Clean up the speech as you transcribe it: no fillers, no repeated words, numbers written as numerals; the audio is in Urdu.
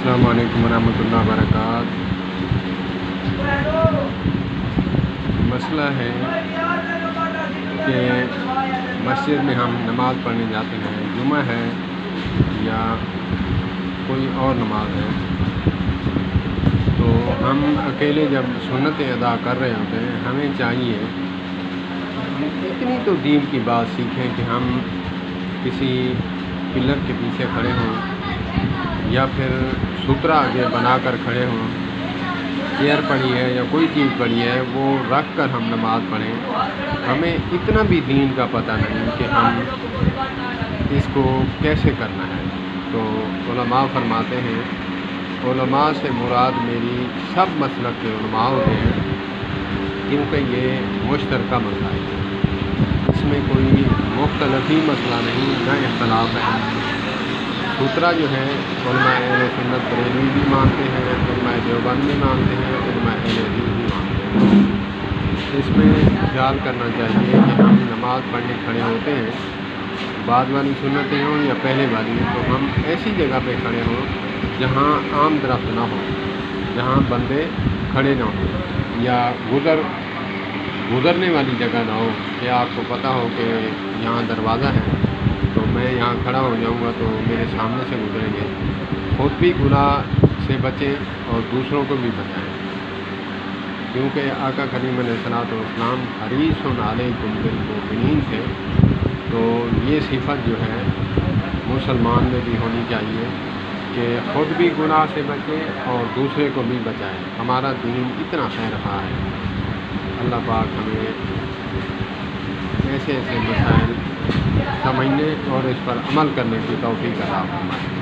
السلام علیکم ورحمۃ اللہ وبرکاتہ۔ مسئلہ ہے کہ مسجد میں ہم نماز پڑھنے جاتے ہیں، جمعہ ہے یا کوئی اور نماز ہے، تو ہم اکیلے جب سنتیں ادا کر رہے ہوتے ہیں، ہمیں چاہیے اتنی تو دین کی بات سیکھیں کہ ہم کسی پلر کے پیچھے کھڑے ہوں یا پھر سترا آگے بنا کر کھڑے ہوں، چیئر پڑی ہے یا کوئی چیز پڑی ہے وہ رکھ کر ہم نماز پڑھیں۔ ہمیں اتنا بھی دین کا پتہ نہیں کہ ہم اس کو کیسے کرنا ہے۔ تو علماء فرماتے ہیں، علماء سے مراد میری سب مسلک کے علماء ہوتے ہیں، کیونکہ یہ مشترکہ مسئلہ ہے، اس میں کوئی مختلفی مسئلہ نہیں، نہ اختلاف ہے۔ سترا جو ہے علماء اہل سنت بریلوی بھی مانتے ہیں، علماء دیوبند بھی مانتے ہیں، علماء اہل حدیث بھی مانتے ہیں۔ اس میں خیال کرنا چاہیے کہ ہم نماز پڑھنے کھڑے ہوتے ہیں، بعد والی سنتیں ہوں یا پہلے والی، تو ہم ایسی جگہ پہ کھڑے ہوں جہاں عام درخت نہ ہو، جہاں بندے کھڑے نہ ہوں، یا گزرنے والی جگہ نہ ہو کہ آپ کو پتہ ہو کہ یہاں دروازہ ہے تو میں یہاں کھڑا ہو جاؤں گا تو میرے سامنے سے گزریں گے۔ خود بھی گناہ سے بچیں اور دوسروں کو بھی بچائیں، کیونکہ آقا کریم علیہ الصلوۃ والسلام حریص علیکم بالمؤمنین تھے۔ تو یہ صفت جو ہے مسلمان میں بھی ہونی چاہیے کہ خود بھی گناہ سے بچیں اور دوسرے کو بھی بچائیں۔ ہمارا دین اتنا خیر خواہ ہے۔ اللہ پاک ہمیں ایسے مسائل سمجھنے اور اس پر عمل کرنے کی توفیق عطا فرمائے۔